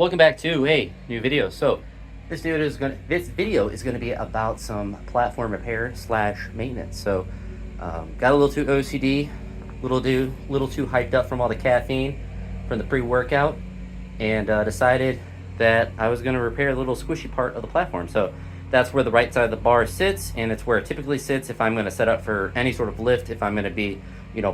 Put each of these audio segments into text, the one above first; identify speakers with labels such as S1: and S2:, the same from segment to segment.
S1: Welcome back to a new video. So this video is gonna be about some platform repair slash maintenance. So got a little too OCD, little too hyped up from all the caffeine from the pre-workout, and decided that I was gonna repair the little squishy part of the platform. So that's where the right side of the bar sits, and it's where it typically sits if I'm gonna set up for any sort of lift. If I'm gonna be,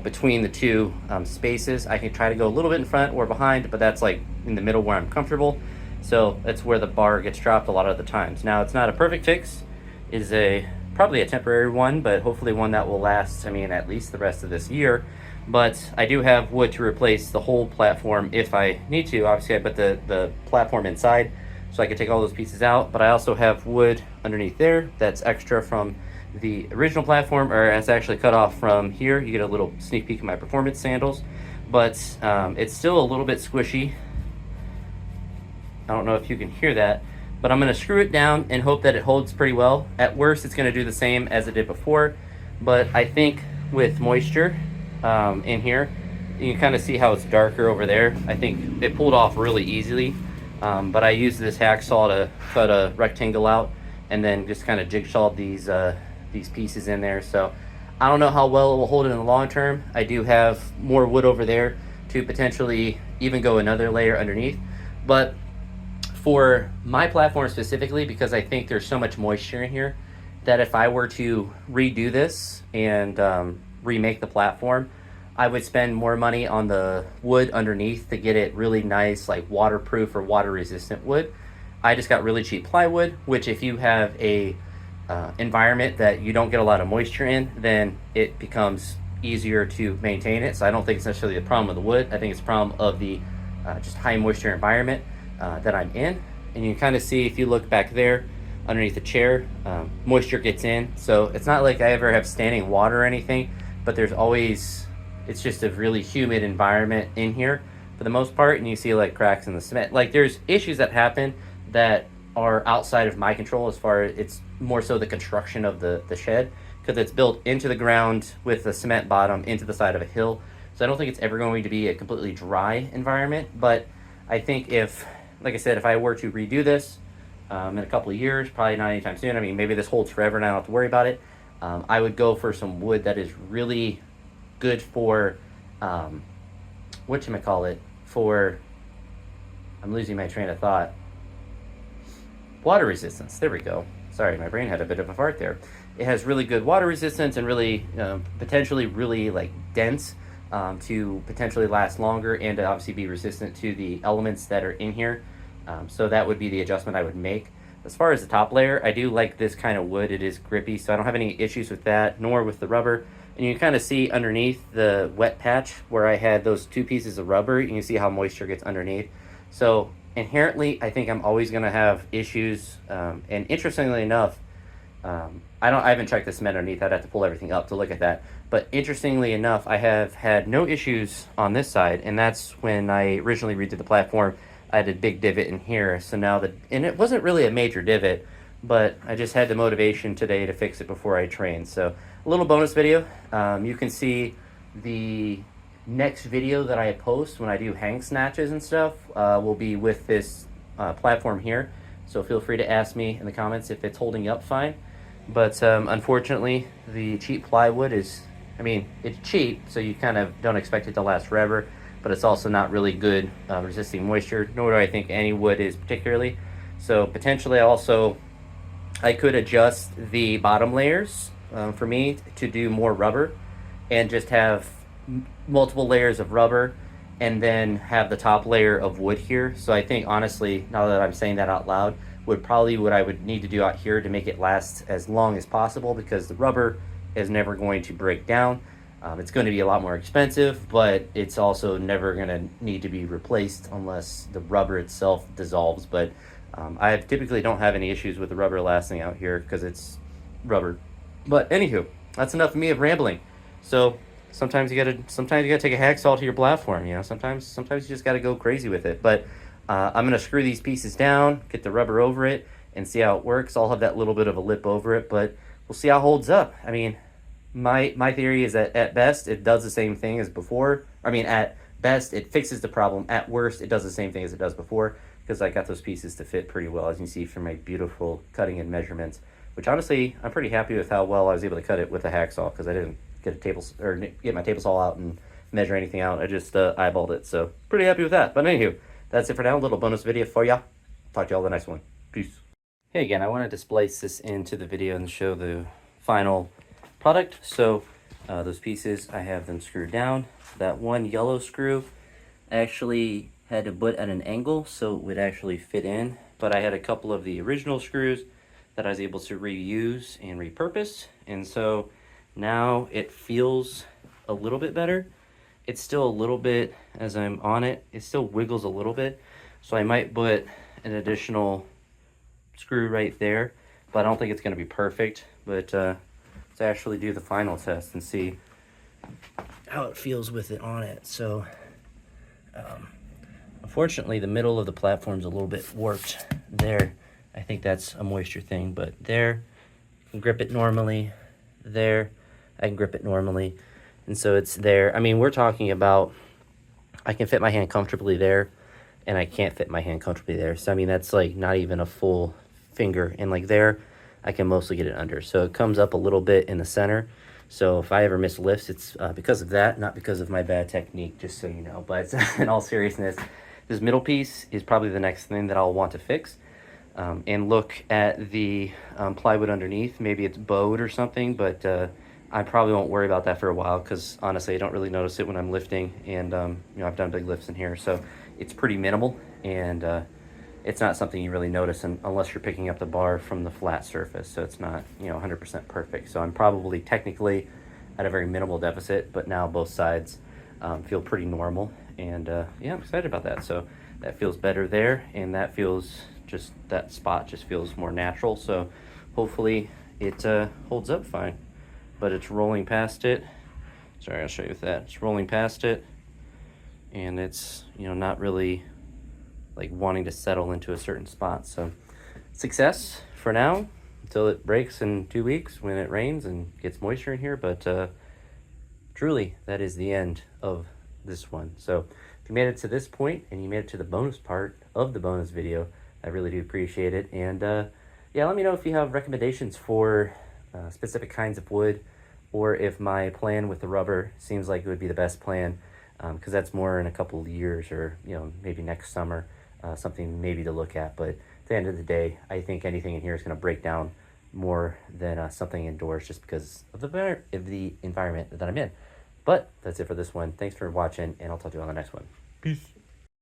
S1: between the two spaces, I can try to go a little bit in front or behind, but that's like in the middle where I'm comfortable. So that's where the bar gets dropped a lot of the times. Now, it's not a perfect fix. It is probably a temporary one, but hopefully one that will last, at least the rest of this year. But I do have wood to replace the whole platform if I need to. Obviously, I put the platform inside so I can take all those pieces out, but I also have wood underneath there that's extra from the original platform, or it's actually cut off from here. You get a little sneak peek of my performance sandals, but it's still a little bit squishy. I don't know if you can hear that, but I'm going to screw it down and hope that it holds pretty well. At worst, it's going to do the same as it did before, but I think with moisture in here, you can kind of see how it's darker over there. I think it pulled off really easily, but I used this hacksaw to cut a rectangle out and then just kind of jigsawed these pieces in there. So I don't know how well it will hold it in the long term. I do have more wood over there to potentially even go another layer underneath, but for my platform specifically, because I think there's so much moisture in here, that if I were to redo this and remake the platform, I would spend more money on the wood underneath to get it really nice, like waterproof or water resistant wood. I just got really cheap plywood, which if you have a environment that you don't get a lot of moisture in, then it becomes easier to maintain it. So I don't think it's necessarily a problem with the wood. I think it's a problem of the just high moisture environment that I'm in. And you can kind of see, if you look back there underneath the chair, moisture gets in. So it's not like I ever have standing water or anything, but there's always, it's just a really humid environment in here for the most part. And you see like cracks in the cement. Like there's issues that happen that are outside of my control, as far as it's more so the construction of the shed, because it's built into the ground with a cement bottom into the side of a hill. So I don't think it's ever going to be a completely dry environment. But I think if, like I said, if I were to redo this in a couple of years, probably not anytime soon, maybe this holds forever and I don't have to worry about it, I would go for some wood that is really good for, whatchamacallit, for, I'm losing my train of thought, water resistance. There we go. Sorry, my brain had a bit of a fart there. It has really good water resistance and really potentially really like dense to potentially last longer and to obviously be resistant to the elements that are in here. So that would be the adjustment I would make. As far as the top layer, I do like this kind of wood. It is grippy, so I don't have any issues with that, nor with the rubber. And you can kind of see underneath the wet patch where I had those two pieces of rubber, you can see how moisture gets underneath. So inherently, I think I'm always going to have issues. And interestingly enough, I haven't checked the cement underneath. I'd have to pull everything up to look at that. But interestingly enough, I have had no issues on this side, and that's when I originally redid the platform. I had a big divot in here, so now and it wasn't really a major divot, but I just had the motivation today to fix it before I trained. So a little bonus video. You can see the next video that I post when I do hang snatches and stuff will be with this platform here. So feel free to ask me in the comments if it's holding up fine. But unfortunately, the cheap plywood is, it's cheap, so you kind of don't expect it to last forever, but it's also not really good resisting moisture, nor do I think any wood is particularly. So potentially I could adjust the bottom layers for me to do more rubber and just have multiple layers of rubber and then have the top layer of wood here. So I think honestly, now that I'm saying that out loud, would probably what I would need to do out here to make it last as long as possible, because the rubber is never going to break down. It's going to be a lot more expensive, but it's also never going to need to be replaced unless the rubber itself dissolves. But I typically don't have any issues with the rubber lasting out here because it's rubber. But anywho, that's enough of me of rambling. So sometimes you gotta take a hacksaw to your platform. Sometimes you just gotta go crazy with it. But I'm gonna screw these pieces down, get the rubber over it, and see how it works. I'll have that little bit of a lip over it, but we'll see how it holds up. My theory is that at best it does the same thing as before. At best it fixes the problem. At worst, it does the same thing as it does before. because I got those pieces to fit pretty well, as you can see from my beautiful cutting and measurements, which honestly, I'm pretty happy with how well I was able to cut it with a hacksaw, because I didn't get get my table saw out and measure anything out. I just eyeballed it, so pretty happy with that. But anywho, that's it for now. A little bonus video for ya. Talk to y'all in the next one. Peace. Hey again, I wanted to splice this into the video and show the final product. So those pieces, I have them screwed down. That one yellow screw I actually had to put at an angle so it would actually fit in, but I had a couple of the original screws that I was able to reuse and repurpose, and so now it feels a little bit better. It's still a little bit, as I'm on it, it still wiggles a little bit, so I might put an additional screw right there, but I don't think it's going to be perfect. But let's actually do the final test and see how it feels with it on it. So unfortunately the middle of the platform's a little bit warped there. I think that's a moisture thing, but there you can grip it normally. There I can grip it normally, and so it's there. I mean, we're talking about, I can fit my hand comfortably there, and I can't fit my hand comfortably there. So I mean, that's like not even a full finger, and like there I can mostly get it under. So it comes up a little bit in the center. So if I ever miss lifts, it's because of that, not because of my bad technique, just so you know. But in all seriousness, this middle piece is probably the next thing that I'll want to fix. And look at the plywood underneath. Maybe it's bowed or something, but I probably won't worry about that for a while, because honestly I don't really notice it when I'm lifting, and you know, I've done big lifts in here, so it's pretty minimal, and it's not something you really notice unless you're picking up the bar from the flat surface. So it's not, you know, 100% perfect. So I'm probably technically at a very minimal deficit, but now both sides feel pretty normal, and yeah, I'm excited about that. So that feels better there, and that feels just, that spot just feels more natural. So hopefully it holds up fine. But it's rolling past it. Sorry, I'll show you with that. It's rolling past it, and it's, you know, not really like wanting to settle into a certain spot. So success for now, until it breaks in 2 weeks when it rains and gets moisture in here. But truly, that is the end of this one. So if you made it to this point and you made it to the bonus part of the bonus video, I really do appreciate it. And yeah, let me know if you have recommendations for specific kinds of wood, or if my plan with the rubber seems like it would be the best plan, because that's more in a couple of years, or, you know, maybe next summer, something maybe to look at. But at the end of the day, I think anything in here is going to break down more than something indoors, just because of the environment that I'm in. But that's it for this one. Thanks for watching, and I'll talk to you on the next one. Peace.